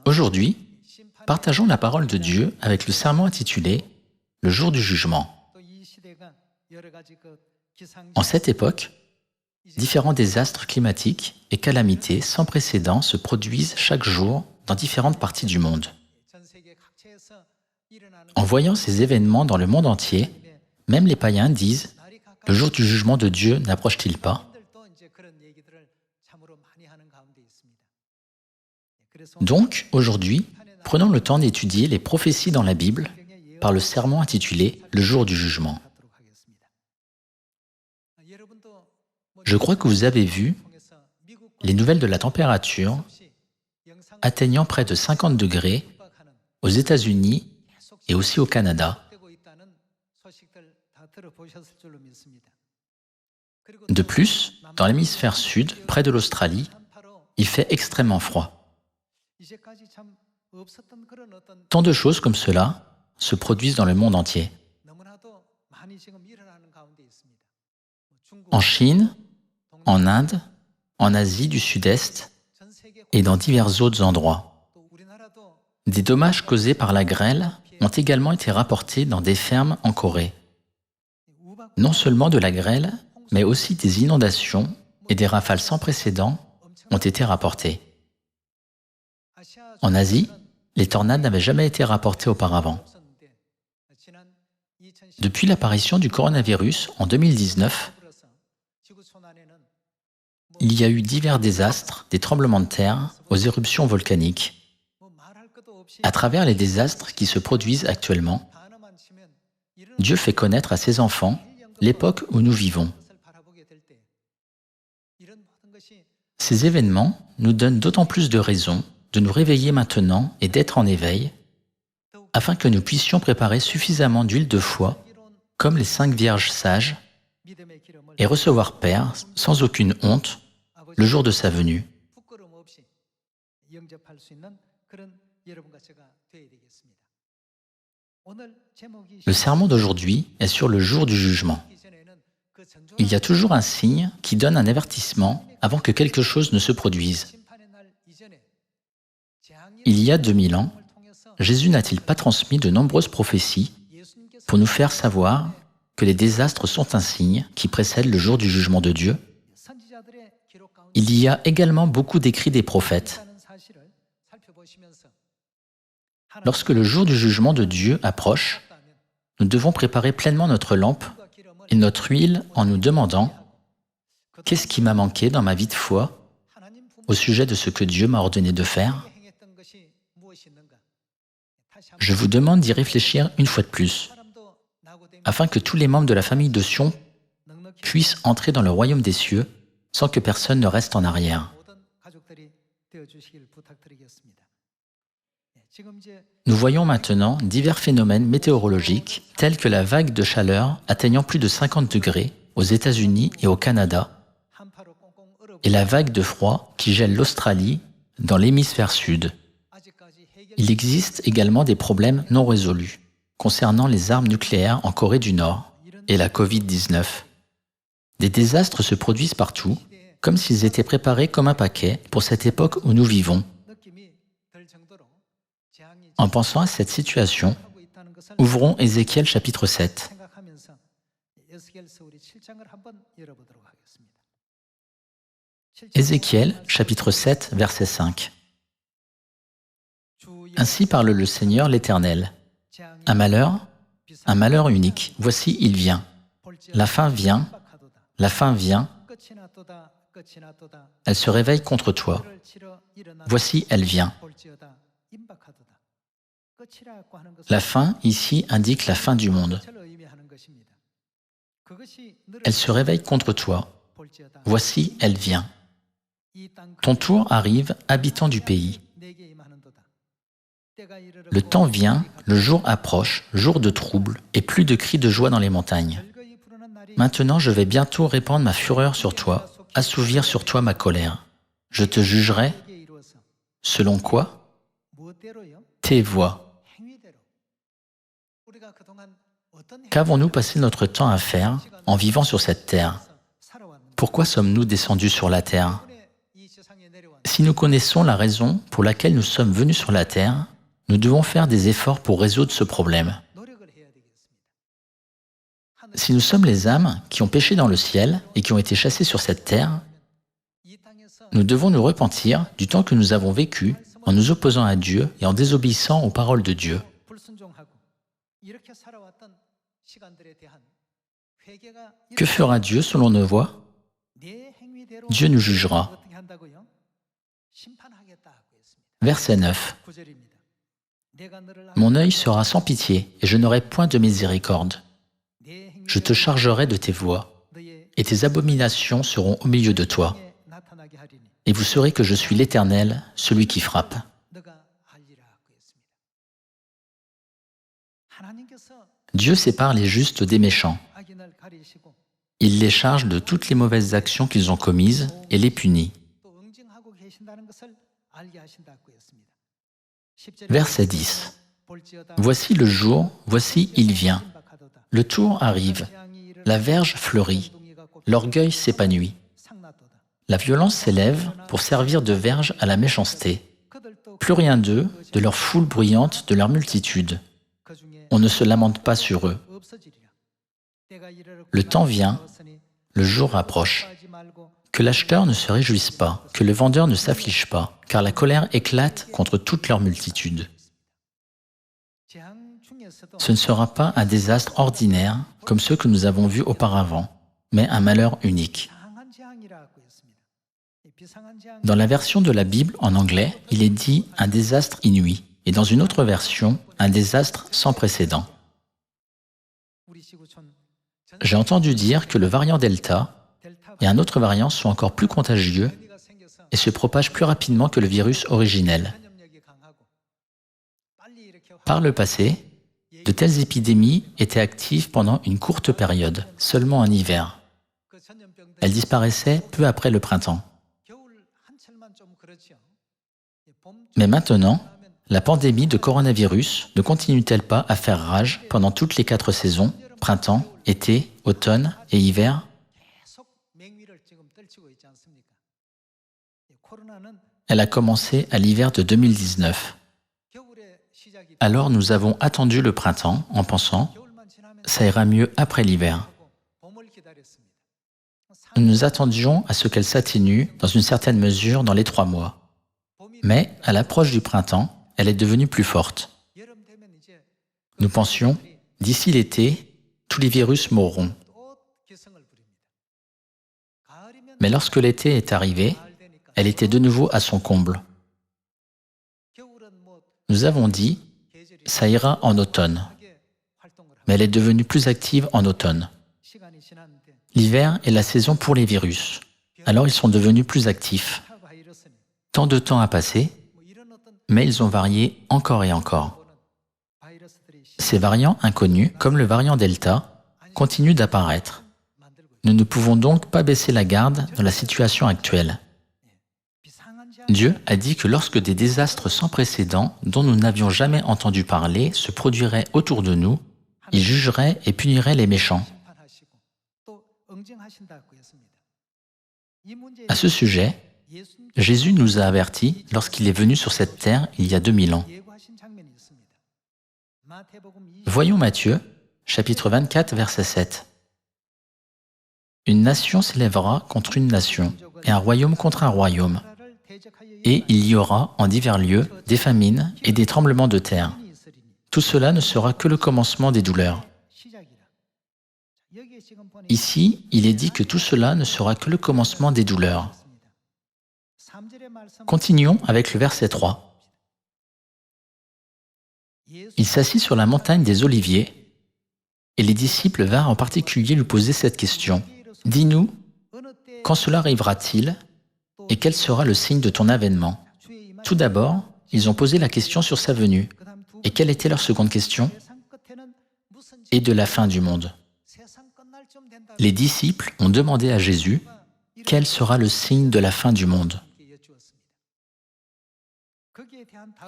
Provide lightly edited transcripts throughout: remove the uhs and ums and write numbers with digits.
Aujourd'hui, partageons la parole de Dieu avec le sermon intitulé « Le jour du jugement ». En cette époque, différents désastres climatiques et calamités sans précédent se produisent chaque jour dans différentes parties du monde. En voyant ces événements dans le monde entier, même les païens disent « Le jour du jugement de Dieu n'approche-t-il pas ?» Donc, aujourd'hui, prenons le temps d'étudier les prophéties dans la Bible par le sermon intitulé « Le jour du jugement ». Je crois que vous avez vu les nouvelles de la température atteignant près de 50 degrés aux États-Unis et aussi au Canada. De plus, dans l'hémisphère sud, près de l'Australie, il fait extrêmement froid. Tant de choses comme cela se produisent dans le monde entier. En Chine, en Inde, en Asie du Sud-Est et dans divers autres endroits. Des dommages causés par la grêle ont également été rapportés dans des fermes en Corée. Non seulement de la grêle, mais aussi des inondations et des rafales sans précédent ont été rapportées. En Asie, les tornades n'avaient jamais été rapportées auparavant. Depuis l'apparition du coronavirus en 2019, il y a eu divers désastres, des tremblements de terre aux éruptions volcaniques. À travers les désastres qui se produisent actuellement, Dieu fait connaître à ses enfants l'époque où nous vivons. Ces événements nous donnent d'autant plus de raisons de nous réveiller maintenant et d'être en éveil, afin que nous puissions préparer suffisamment d'huile de foi, comme les 5 vierges sages, et recevoir Père, sans aucune honte, le jour de sa venue. Le sermon d'aujourd'hui est sur le jour du jugement. Il y a toujours un signe qui donne un avertissement avant que quelque chose ne se produise. Il y a 2000 ans, Jésus n'a-t-il pas transmis de nombreuses prophéties pour nous faire savoir que les désastres sont un signe qui précède le jour du jugement de Dieu? Il y a également beaucoup d'écrits des prophètes. Lorsque le jour du jugement de Dieu approche, nous devons préparer pleinement notre lampe et notre huile en nous demandant « Qu'est-ce qui m'a manqué dans ma vie de foi au sujet de ce que Dieu m'a ordonné de faire ?» Je vous demande d'y réfléchir une fois de plus, afin que tous les membres de la famille de Sion puissent entrer dans le royaume des cieux sans que personne ne reste en arrière. Nous voyons maintenant divers phénomènes météorologiques tels que la vague de chaleur atteignant plus de 50 degrés aux États-Unis et au Canada et la vague de froid qui gèle l'Australie dans l'hémisphère sud. Il existe également des problèmes non résolus concernant les armes nucléaires en Corée du Nord et la Covid-19. Des désastres se produisent partout, comme s'ils étaient préparés comme un paquet pour cette époque où nous vivons. En pensant à cette situation, ouvrons Ézéchiel chapitre 7. Ézéchiel chapitre 7, verset 5. Ainsi parle le Seigneur l'Éternel. Un malheur unique, voici il vient. La fin vient, la fin vient. Elle se réveille contre toi. Voici elle vient. La fin, ici, indique la fin du monde. Elle se réveille contre toi. Voici elle vient. Ton tour arrive, habitant du pays. Le temps vient, le jour approche, jour de trouble, et plus de cris de joie dans les montagnes. Maintenant je vais bientôt répandre ma fureur sur toi, assouvir sur toi ma colère. Je te jugerai, selon quoi? Tes voies. Qu'avons-nous passé notre temps à faire en vivant sur cette terre? Pourquoi sommes-nous descendus sur la terre? Si nous connaissons la raison pour laquelle nous sommes venus sur la terre, nous devons faire des efforts pour résoudre ce problème. Si nous sommes les âmes qui ont péché dans le ciel et qui ont été chassées sur cette terre, nous devons nous repentir du temps que nous avons vécu en nous opposant à Dieu et en désobéissant aux paroles de Dieu. Que fera Dieu selon nos voies? Dieu nous jugera. Verset 9. Mon œil sera sans pitié et je n'aurai point de miséricorde. Je te chargerai de tes voies et tes abominations seront au milieu de toi. Et vous saurez que je suis l'Éternel, celui qui frappe. Dieu sépare les justes des méchants. Il les charge de toutes les mauvaises actions qu'ils ont commises et les punit. Verset 10. Voici le jour, voici il vient. Le tour arrive, la verge fleurit, l'orgueil s'épanouit. La violence s'élève pour servir de verge à la méchanceté. Plus rien d'eux, de leur foule bruyante, de leur multitude. On ne se lamente pas sur eux. Le temps vient, le jour approche. Que l'acheteur ne se réjouisse pas, que le vendeur ne s'afflige pas, car la colère éclate contre toute leur multitude. Ce ne sera pas un désastre ordinaire comme ceux que nous avons vus auparavant, mais un malheur unique. Dans la version de la Bible en anglais, il est dit un désastre inouï, et dans une autre version, un désastre sans précédent. J'ai entendu dire que le variant Delta et un autre variant sont encore plus contagieux et se propagent plus rapidement que le virus originel. Par le passé, de telles épidémies étaient actives pendant une courte période, seulement en hiver. Elles disparaissaient peu après le printemps. Mais maintenant, la pandémie de coronavirus ne continue-t-elle pas à faire rage pendant toutes les 4 saisons, printemps, été, automne et hiver? Elle a commencé à l'hiver de 2019. Alors nous avons attendu le printemps en pensant « ça ira mieux après l'hiver ». Nous nous attendions à ce qu'elle s'atténue dans une certaine mesure dans les 3 mois. Mais, à l'approche du printemps, elle est devenue plus forte. Nous pensions, d'ici l'été, tous les virus mourront. Mais lorsque l'été est arrivé, elle était de nouveau à son comble. Nous avons dit, ça ira en automne. Mais elle est devenue plus active en automne. L'hiver est la saison pour les virus. Alors ils sont devenus plus actifs. Tant de temps a passé, mais ils ont varié encore et encore. Ces variants inconnus, comme le variant Delta, continuent d'apparaître. Nous ne pouvons donc pas baisser la garde dans la situation actuelle. Dieu a dit que lorsque des désastres sans précédent, dont nous n'avions jamais entendu parler, se produiraient autour de nous, il jugerait et punirait les méchants. À ce sujet, Jésus nous a avertis lorsqu'il est venu sur cette terre il y a 2000 ans. Voyons Matthieu, chapitre 24, verset 7. Une nation s'élèvera contre une nation, et un royaume contre un royaume. Et il y aura, en divers lieux, des famines et des tremblements de terre. Tout cela ne sera que le commencement des douleurs. Ici, il est dit que tout cela ne sera que le commencement des douleurs. Continuons avec le verset 3. Il s'assit sur la montagne des Oliviers, et les disciples vinrent en particulier lui poser cette question. « Dis-nous, quand cela arrivera-t-il, et quel sera le signe de ton avènement ?» Tout d'abord, ils ont posé la question sur sa venue. Et quelle était leur seconde question? Et de la fin du monde. Les disciples ont demandé à Jésus « Quel sera le signe de la fin du monde ?»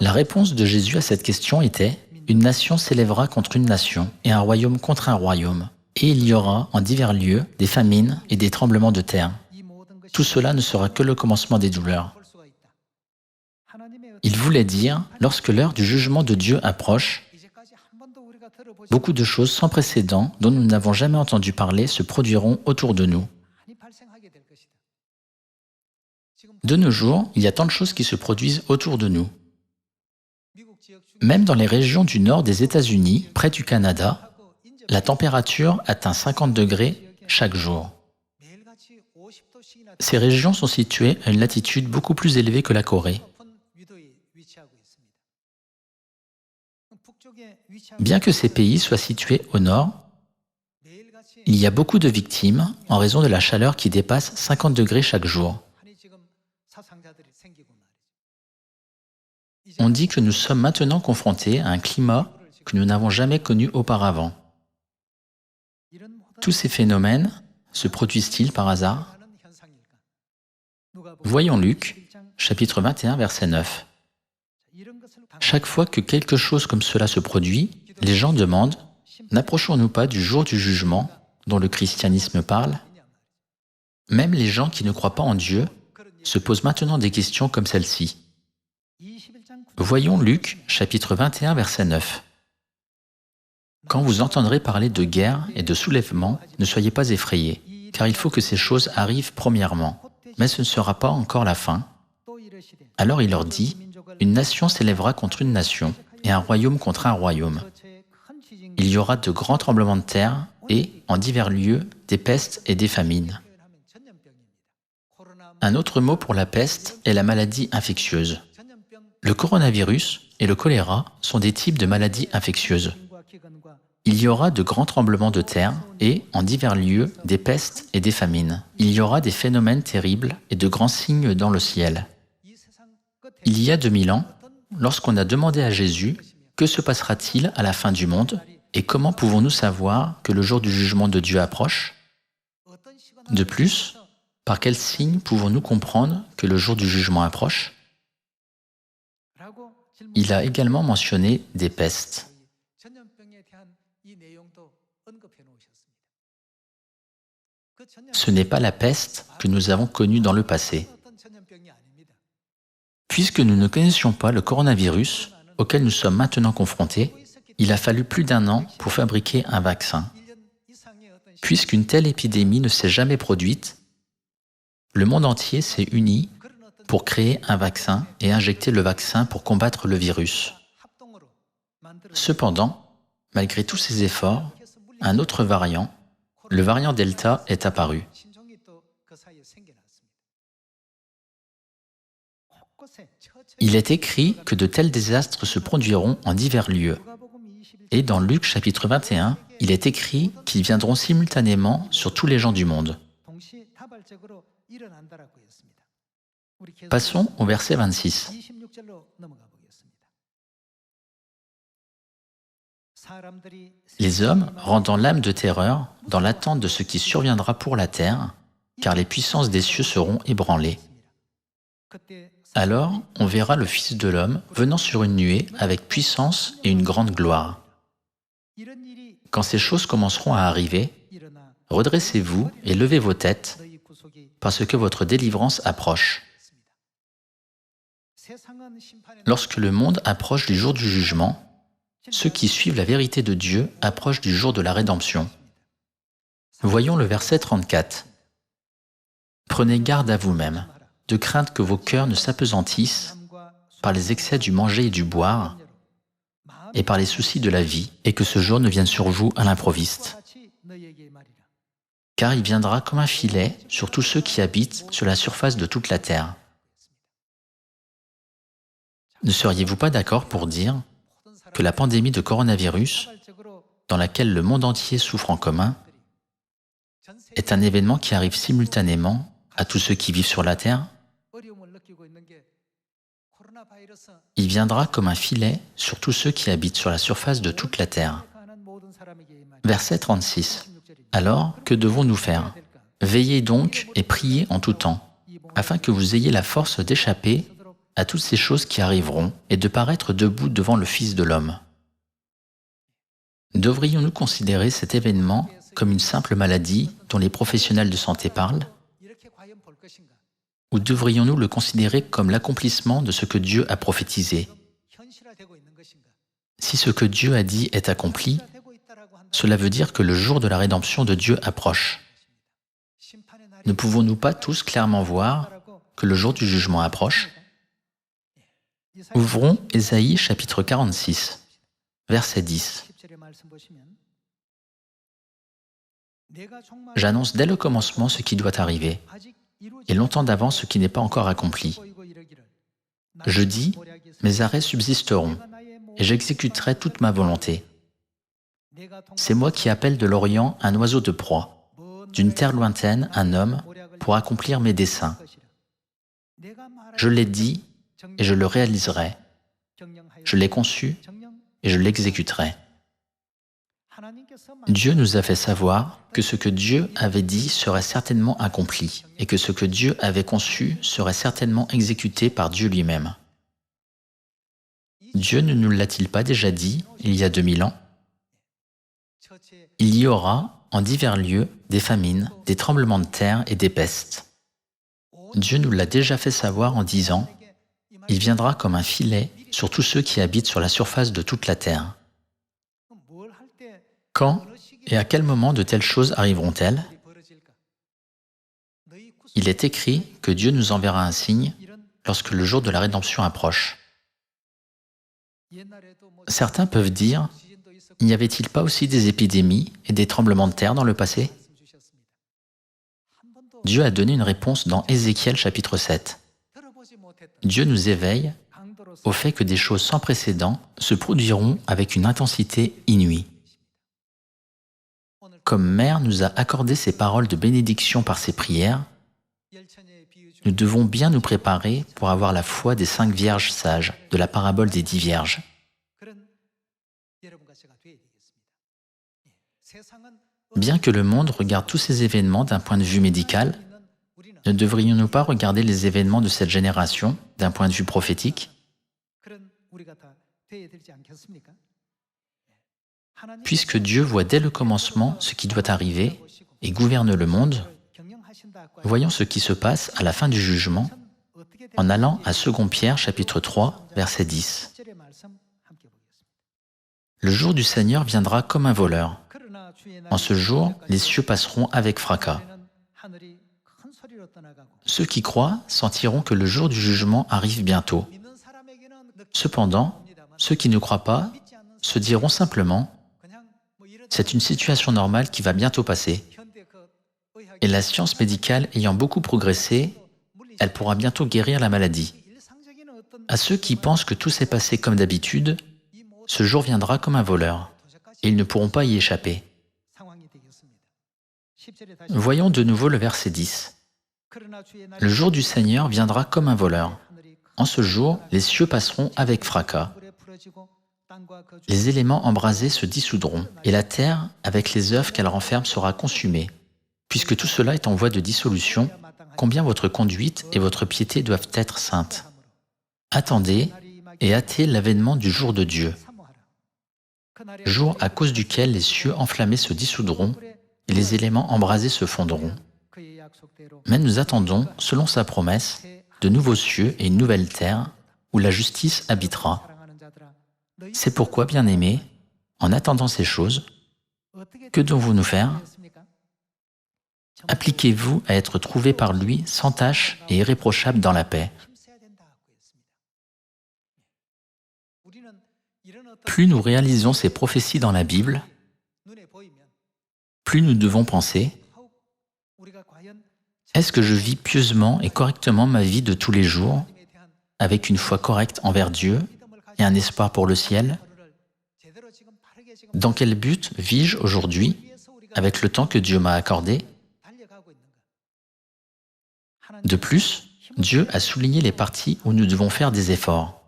La réponse de Jésus à cette question était « Une nation s'élèvera contre une nation, et un royaume contre un royaume. Et il y aura, en divers lieux, des famines et des tremblements de terre. Tout cela ne sera que le commencement des douleurs. » Il voulait dire, lorsque l'heure du jugement de Dieu approche, beaucoup de choses sans précédent dont nous n'avons jamais entendu parler se produiront autour de nous. De nos jours, il y a tant de choses qui se produisent autour de nous. Même dans les régions du nord des États-Unis, près du Canada, la température atteint 50 degrés chaque jour. Ces régions sont situées à une latitude beaucoup plus élevée que la Corée. Bien que ces pays soient situés au nord, il y a beaucoup de victimes en raison de la chaleur qui dépasse 50 degrés chaque jour. On dit que nous sommes maintenant confrontés à un climat que nous n'avons jamais connu auparavant. Tous ces phénomènes se produisent-ils par hasard? Voyons Luc, chapitre 21, verset 9. Chaque fois que quelque chose comme cela se produit, les gens demandent « N'approchons-nous pas du jour du jugement dont le christianisme parle ?» Même les gens qui ne croient pas en Dieu se posent maintenant des questions comme celle-ci. Voyons Luc, chapitre 21, verset 9. Quand vous entendrez parler de guerre et de soulèvement, ne soyez pas effrayés, car il faut que ces choses arrivent premièrement, mais ce ne sera pas encore la fin. Alors il leur dit, une nation s'élèvera contre une nation, et un royaume contre un royaume. Il y aura de grands tremblements de terre, et, en divers lieux, des pestes et des famines. Un autre mot pour la peste est la maladie infectieuse. Le coronavirus et le choléra sont des types de maladies infectieuses. Il y aura de grands tremblements de terre et, en divers lieux, des pestes et des famines. Il y aura des phénomènes terribles et de grands signes dans le ciel. Il y a 2000 ans, lorsqu'on a demandé à Jésus « Que se passera-t-il à la fin du monde et comment pouvons-nous savoir que le jour du jugement de Dieu approche ?» De plus, par quels signes pouvons-nous comprendre que le jour du jugement approche? Il a également mentionné des pestes. Ce n'est pas la peste que nous avons connue dans le passé. Puisque nous ne connaissions pas le coronavirus, auquel nous sommes maintenant confrontés, il a fallu plus d'1 an pour fabriquer un vaccin. Puisqu'une telle épidémie ne s'est jamais produite, le monde entier s'est uni pour créer un vaccin et injecter le vaccin pour combattre le virus. Cependant, malgré tous ces efforts, un autre variant, le variant Delta, est apparu. Il est écrit que de tels désastres se produiront en divers lieux. Et dans Luc chapitre 21, il est écrit qu'ils viendront simultanément sur tous les gens du monde. Passons au verset 26. Les hommes rendant l'âme de terreur dans l'attente de ce qui surviendra pour la terre, car les puissances des cieux seront ébranlées. Alors on verra le Fils de l'homme venant sur une nuée avec puissance et une grande gloire. Quand ces choses commenceront à arriver, redressez-vous et levez vos têtes, parce que votre délivrance approche. Lorsque le monde approche du jour du jugement, ceux qui suivent la vérité de Dieu approchent du jour de la rédemption. Voyons le verset 34. Prenez garde à vous-même, de crainte que vos cœurs ne s'apesantissent par les excès du manger et du boire, et par les soucis de la vie, et que ce jour ne vienne sur vous à l'improviste. Car il viendra comme un filet sur tous ceux qui habitent sur la surface de toute la terre. Ne seriez-vous pas d'accord pour dire que la pandémie de coronavirus, dans laquelle le monde entier souffre en commun, est un événement qui arrive simultanément à tous ceux qui vivent sur la terre? Il viendra comme un filet sur tous ceux qui habitent sur la surface de toute la terre. Verset 36. Alors, que devons-nous faire? Veillez donc et priez en tout temps, afin que vous ayez la force d'échapper à toutes ces choses qui arriveront et de paraître debout devant le Fils de l'homme. Devrions-nous considérer cet événement comme une simple maladie dont les professionnels de santé parlent? Ou devrions-nous le considérer comme l'accomplissement de ce que Dieu a prophétisé? Si ce que Dieu a dit est accompli, cela veut dire que le jour de la rédemption de Dieu approche. Ne pouvons-nous pas tous clairement voir que le jour du jugement approche? Ouvrons Ésaïe chapitre 46, verset 10. J'annonce dès le commencement ce qui doit arriver, et longtemps d'avance ce qui n'est pas encore accompli. Je dis, mes arrêts subsisteront, et j'exécuterai toute ma volonté. C'est moi qui appelle de l'Orient un oiseau de proie, d'une terre lointaine un homme, pour accomplir mes desseins. Je l'ai dit, et je le réaliserai. Je l'ai conçu, et je l'exécuterai. Dieu nous a fait savoir que ce que Dieu avait dit serait certainement accompli, et que ce que Dieu avait conçu serait certainement exécuté par Dieu lui-même. Dieu ne nous l'a-t-il pas déjà dit, il y a 2000 ans? Il y aura, en divers lieux, des famines, des tremblements de terre et des pestes. Dieu nous l'a déjà fait savoir en disant « Il viendra comme un filet sur tous ceux qui habitent sur la surface de toute la terre. » Quand et à quel moment de telles choses arriveront-elles? Il est écrit que Dieu nous enverra un signe lorsque le jour de la rédemption approche. Certains peuvent dire, n'y avait-il pas aussi des épidémies et des tremblements de terre dans le passé? Dieu a donné une réponse dans Ézéchiel chapitre 7. Dieu nous éveille au fait que des choses sans précédent se produiront avec une intensité inouïe. Comme Mère nous a accordé ses paroles de bénédiction par ses prières, nous devons bien nous préparer pour avoir la foi des 5 vierges sages de la parabole des 10 vierges. Bien que le monde regarde tous ces événements d'un point de vue médical, ne devrions-nous pas regarder les événements de cette génération d'un point de vue prophétique? Puisque Dieu voit dès le commencement ce qui doit arriver et gouverne le monde, voyons ce qui se passe à la fin du jugement en allant à 2 Pierre chapitre 3, verset 10. Le jour du Seigneur viendra comme un voleur. En ce jour, les cieux passeront avec fracas. Ceux qui croient sentiront que le jour du jugement arrive bientôt. Cependant, ceux qui ne croient pas se diront simplement « C'est une situation normale qui va bientôt passer. » Et la science médicale ayant beaucoup progressé, elle pourra bientôt guérir la maladie. À ceux qui pensent que tout s'est passé comme d'habitude, ce jour viendra comme un voleur, et ils ne pourront pas y échapper. Voyons de nouveau le verset 10. Le jour du Seigneur viendra comme un voleur. En ce jour, les cieux passeront avec fracas. Les éléments embrasés se dissoudront, et la terre, avec les œufs qu'elle renferme, sera consumée. Puisque tout cela est en voie de dissolution, combien votre conduite et votre piété doivent être saintes. Attendez et hâtez l'avènement du jour de Dieu, jour à cause duquel les cieux enflammés se dissoudront et les éléments embrasés se fondront. Mais nous attendons, selon sa promesse, de nouveaux cieux et une nouvelle terre où la justice habitera. C'est pourquoi, bien-aimés, en attendant ces choses, que devons-nous faire? Appliquez-vous à être trouvés par lui sans tache et irréprochables dans la paix. Plus nous réalisons ces prophéties dans la Bible, plus nous devons penser « Est-ce que je vis pieusement et correctement ma vie de tous les jours, avec une foi correcte envers Dieu et un espoir pour le ciel? Dans quel but vis-je aujourd'hui, avec le temps que Dieu m'a accordé? » De plus, Dieu a souligné les parties où nous devons faire des efforts.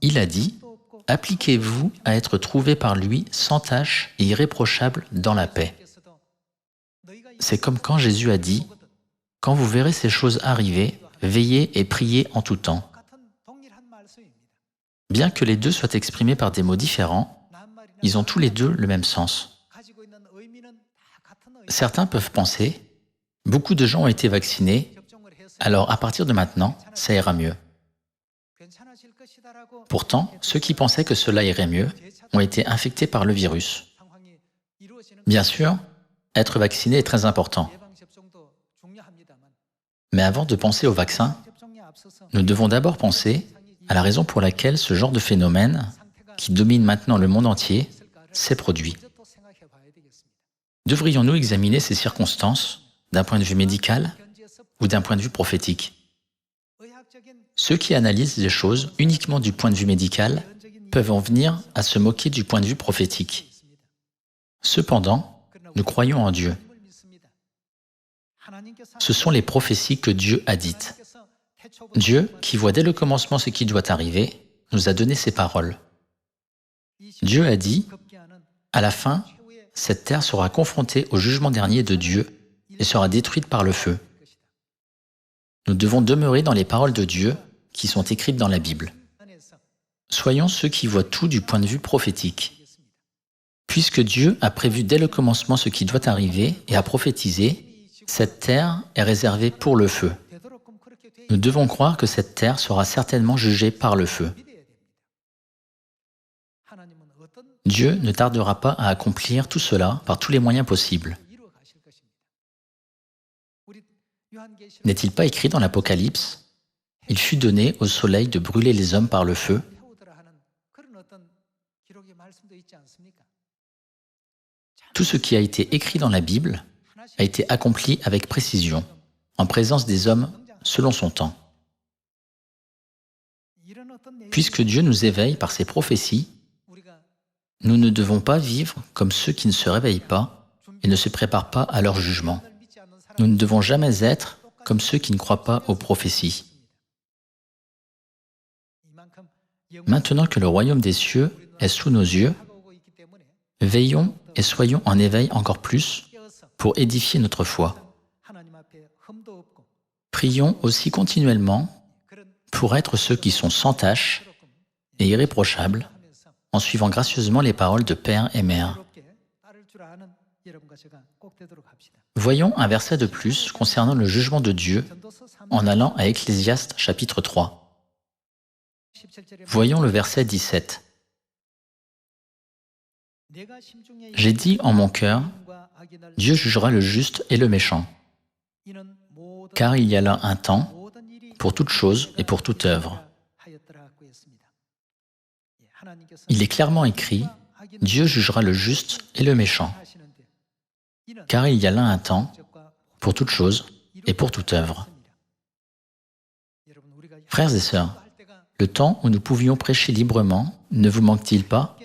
Il a dit « Appliquez-vous à être trouvés par lui sans tache et irréprochables dans la paix. » C'est comme quand Jésus a dit « Quand vous verrez ces choses arriver, veillez et priez en tout temps. » Bien que les deux soient exprimés par des mots différents, ils ont tous les deux le même sens. Certains peuvent penser « Beaucoup de gens ont été vaccinés, alors à partir de maintenant, ça ira mieux. Pourtant, ceux qui pensaient que cela irait mieux ont été infectés par le virus. Bien sûr, être vacciné est très important. Mais avant de penser au vaccin, nous devons d'abord penser à la raison pour laquelle ce genre de phénomène, qui domine maintenant le monde entier, s'est produit. Devrions-nous examiner ces circonstances d'un point de vue médical ou d'un point de vue prophétique? Ceux qui analysent les choses uniquement du point de vue médical peuvent en venir à se moquer du point de vue prophétique. Cependant, nous croyons en Dieu. Ce sont les prophéties que Dieu a dites. Dieu, qui voit dès le commencement ce qui doit arriver, nous a donné ces paroles. Dieu a dit, à la fin, cette terre sera confrontée au jugement dernier de Dieu et sera détruite par le feu. Nous devons demeurer dans les paroles de Dieu qui sont écrites dans la Bible. Soyons ceux qui voient tout du point de vue prophétique. Puisque Dieu a prévu dès le commencement ce qui doit arriver et a prophétisé, cette terre est réservée pour le feu. Nous devons croire que cette terre sera certainement jugée par le feu. Dieu ne tardera pas à accomplir tout cela par tous les moyens possibles. N'est-il pas écrit dans l'Apocalypse ? Il fut donné au soleil de brûler les hommes par le feu. Tout ce qui a été écrit dans la Bible a été accompli avec précision, en présence des hommes selon son temps. Puisque Dieu nous éveille par ses prophéties, nous ne devons pas vivre comme ceux qui ne se réveillent pas et ne se préparent pas à leur jugement. Nous ne devons jamais être comme ceux qui ne croient pas aux prophéties. Maintenant que le royaume des cieux est sous nos yeux, veillons et soyons en éveil encore plus pour édifier notre foi. Prions aussi continuellement pour être ceux qui sont sans tache et irréprochables, en suivant gracieusement les paroles de Père et Mère. Voyons un verset de plus concernant le jugement de Dieu en allant à Ecclésiaste chapitre 3. Voyons le verset 17. J'ai dit en mon cœur, Dieu jugera le juste et le méchant, car il y a là un temps pour toute chose et pour toute œuvre. Il est clairement écrit, Dieu jugera le juste et le méchant, car il y a là un temps pour toute chose et pour toute œuvre. Frères et sœurs, le temps où nous pouvions prêcher librement ne vous manque-t-il pas?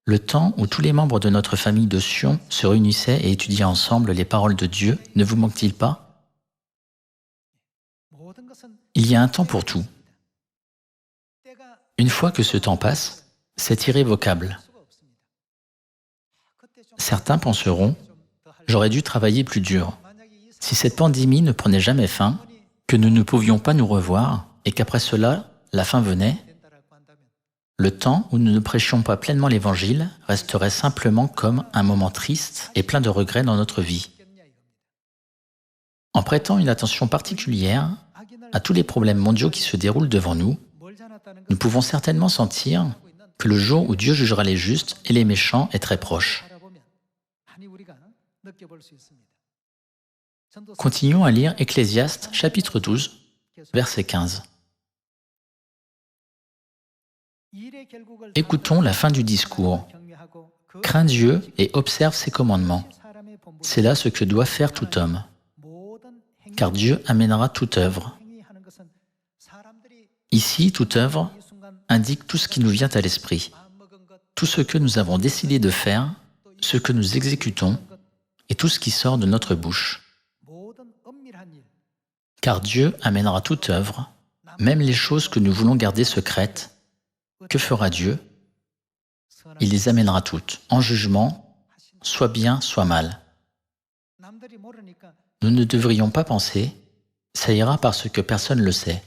Le temps où tous les membres de notre famille de Sion se réunissaient et étudiaient ensemble les paroles de Dieu ne vous manque-t-il pas? Il y a un temps pour tout. Une fois que ce temps passe, c'est irrévocable. Certains penseront « J'aurais dû travailler plus dur. Si cette pandémie ne prenait jamais fin, que nous ne pouvions pas nous revoir et qu'après cela, la fin venait, le temps où nous ne prêchions pas pleinement l'Évangile resterait simplement comme un moment triste et plein de regrets dans notre vie. En prêtant une attention particulière à tous les problèmes mondiaux qui se déroulent devant nous, nous pouvons certainement sentir que le jour où Dieu jugera les justes et les méchants est très proche. Continuons à lire Ecclésiaste chapitre 12, verset 15. Écoutons la fin du discours. Crains Dieu et observe ses commandements. C'est là ce que doit faire tout homme. Car Dieu amènera toute œuvre. Ici, toute œuvre indique tout ce qui nous vient à l'esprit. Tout ce que nous avons décidé de faire, ce que nous exécutons, et tout ce qui sort de notre bouche. Car Dieu amènera toute œuvre, même les choses que nous voulons garder secrètes. Que fera Dieu? Il les amènera toutes, en jugement, soit bien, soit mal. Nous ne devrions pas penser « ça ira parce que personne ne le sait ».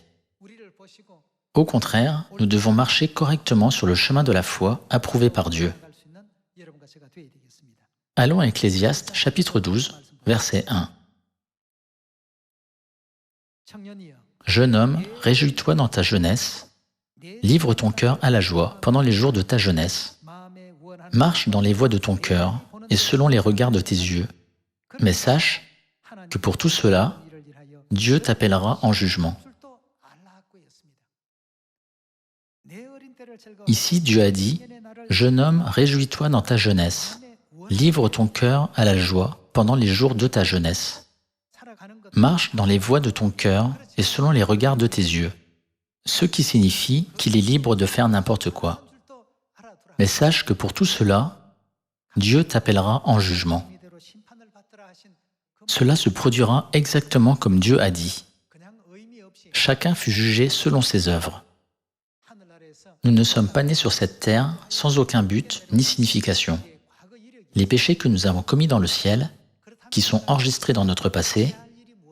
Au contraire, nous devons marcher correctement sur le chemin de la foi approuvé par Dieu. Allons à Ecclésiaste chapitre 12, verset 1. Jeune homme, réjouis-toi dans ta jeunesse, livre ton cœur à la joie pendant les jours de ta jeunesse. Marche dans les voies de ton cœur et selon les regards de tes yeux. Mais sache que pour tout cela, Dieu t'appellera en jugement. Ici, Dieu a dit, « Jeune homme, réjouis-toi dans ta jeunesse. Livre ton cœur à la joie pendant les jours de ta jeunesse. Marche dans les voies de ton cœur et selon les regards de tes yeux. » Ce qui signifie qu'il est libre de faire n'importe quoi. Mais sache que pour tout cela, Dieu t'appellera en jugement. Cela se produira exactement comme Dieu a dit. Chacun fut jugé selon ses œuvres. Nous ne sommes pas nés sur cette terre sans aucun but ni signification. Les péchés que nous avons commis dans le ciel, qui sont enregistrés dans notre passé,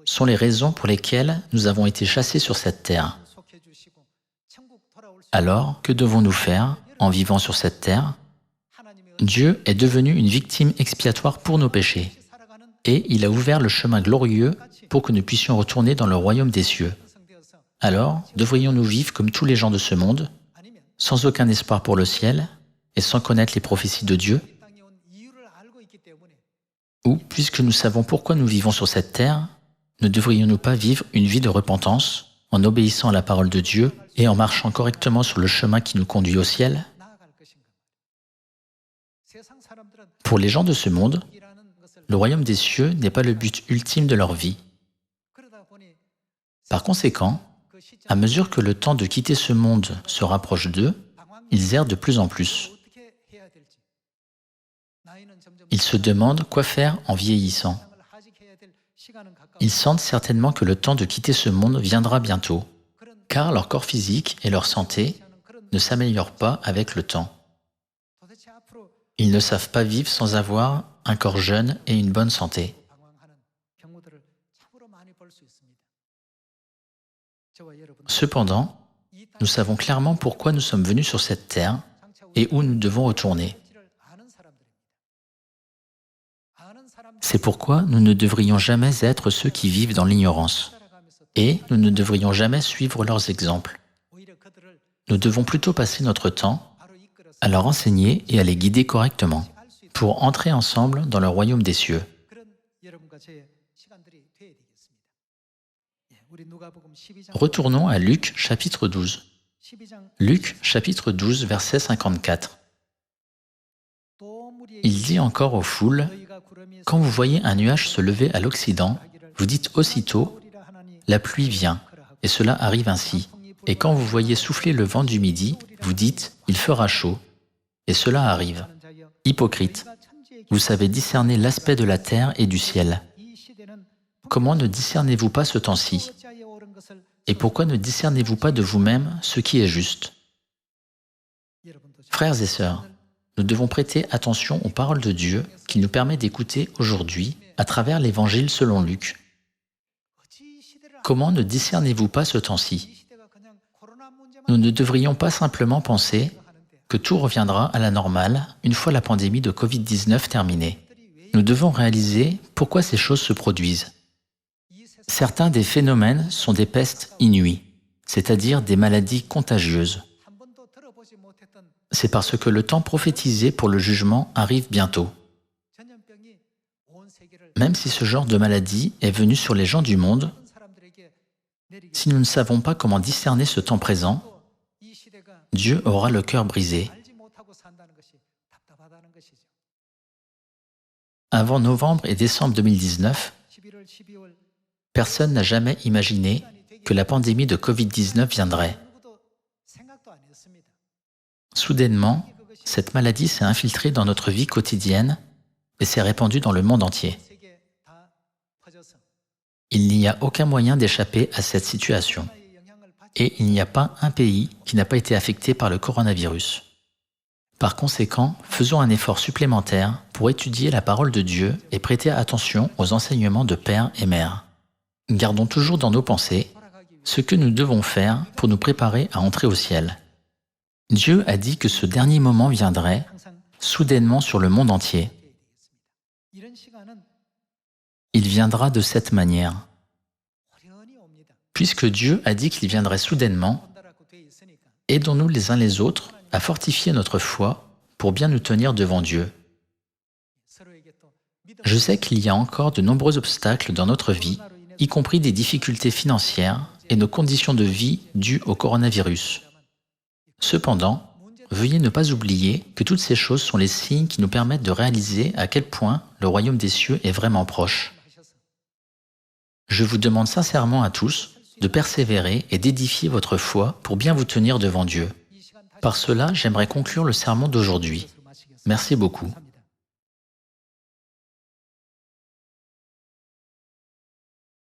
sont les raisons pour lesquelles nous avons été chassés sur cette terre. Alors, que devons-nous faire en vivant sur cette terre? Dieu est devenu une victime expiatoire pour nos péchés, et il a ouvert le chemin glorieux pour que nous puissions retourner dans le royaume des cieux. Alors, devrions-nous vivre comme tous les gens de ce monde, sans aucun espoir pour le ciel, et sans connaître les prophéties de Dieu? Ou, puisque nous savons pourquoi nous vivons sur cette terre, ne devrions-nous pas vivre une vie de repentance, en obéissant à la parole de Dieu et en marchant correctement sur le chemin qui nous conduit au ciel? Pour les gens de ce monde, le royaume des cieux n'est pas le but ultime de leur vie. Par conséquent, à mesure que le temps de quitter ce monde se rapproche d'eux, ils errent de plus en plus. Ils se demandent quoi faire en vieillissant. Ils sentent certainement que le temps de quitter ce monde viendra bientôt, car leur corps physique et leur santé ne s'améliorent pas avec le temps. Ils ne savent pas vivre sans avoir un corps jeune et une bonne santé. Cependant, nous savons clairement pourquoi nous sommes venus sur cette terre et où nous devons retourner. C'est pourquoi nous ne devrions jamais être ceux qui vivent dans l'ignorance, et nous ne devrions jamais suivre leurs exemples. Nous devons plutôt passer notre temps à leur enseigner et à les guider correctement, pour entrer ensemble dans le royaume des cieux. Retournons à Luc chapitre 12. Luc chapitre 12, verset 54. Il dit encore aux foules, « Quand vous voyez un nuage se lever à l'Occident, vous dites aussitôt, « La pluie vient », et cela arrive ainsi. Et quand vous voyez souffler le vent du midi, vous dites, « Il fera chaud », et cela arrive. Hypocrite, vous savez discerner l'aspect de la terre et du ciel. Comment ne discernez-vous pas ce temps-ci? Et pourquoi ne discernez-vous pas de vous-même ce qui est juste? Frères et sœurs, nous devons prêter attention aux paroles de Dieu qu'il nous permet d'écouter aujourd'hui à travers l'Évangile selon Luc. Comment ne discernez-vous pas ce temps-ci? Nous ne devrions pas simplement penser que tout reviendra à la normale une fois la pandémie de Covid-19 terminée. Nous devons réaliser pourquoi ces choses se produisent. Certains des phénomènes sont des pestes inouïes, c'est-à-dire des maladies contagieuses. C'est parce que le temps prophétisé pour le jugement arrive bientôt. Même si ce genre de maladie est venu sur les gens du monde, si nous ne savons pas comment discerner ce temps présent, Dieu aura le cœur brisé. Avant novembre et décembre 2019, personne n'a jamais imaginé que la pandémie de Covid-19 viendrait. Soudainement, cette maladie s'est infiltrée dans notre vie quotidienne et s'est répandue dans le monde entier. Il n'y a aucun moyen d'échapper à cette situation. Et il n'y a pas un pays qui n'a pas été affecté par le coronavirus. Par conséquent, faisons un effort supplémentaire pour étudier la parole de Dieu et prêter attention aux enseignements de père et mère. Gardons toujours dans nos pensées ce que nous devons faire pour nous préparer à entrer au ciel. Dieu a dit que ce dernier moment viendrait soudainement sur le monde entier. Il viendra de cette manière. Puisque Dieu a dit qu'il viendrait soudainement, aidons-nous les uns les autres à fortifier notre foi pour bien nous tenir devant Dieu. Je sais qu'il y a encore de nombreux obstacles dans notre vie, y compris des difficultés financières et nos conditions de vie dues au coronavirus. Cependant, veuillez ne pas oublier que toutes ces choses sont les signes qui nous permettent de réaliser à quel point le royaume des cieux est vraiment proche. Je vous demande sincèrement à tous de persévérer et d'édifier votre foi pour bien vous tenir devant Dieu. Par cela, j'aimerais conclure le sermon d'aujourd'hui. Merci beaucoup.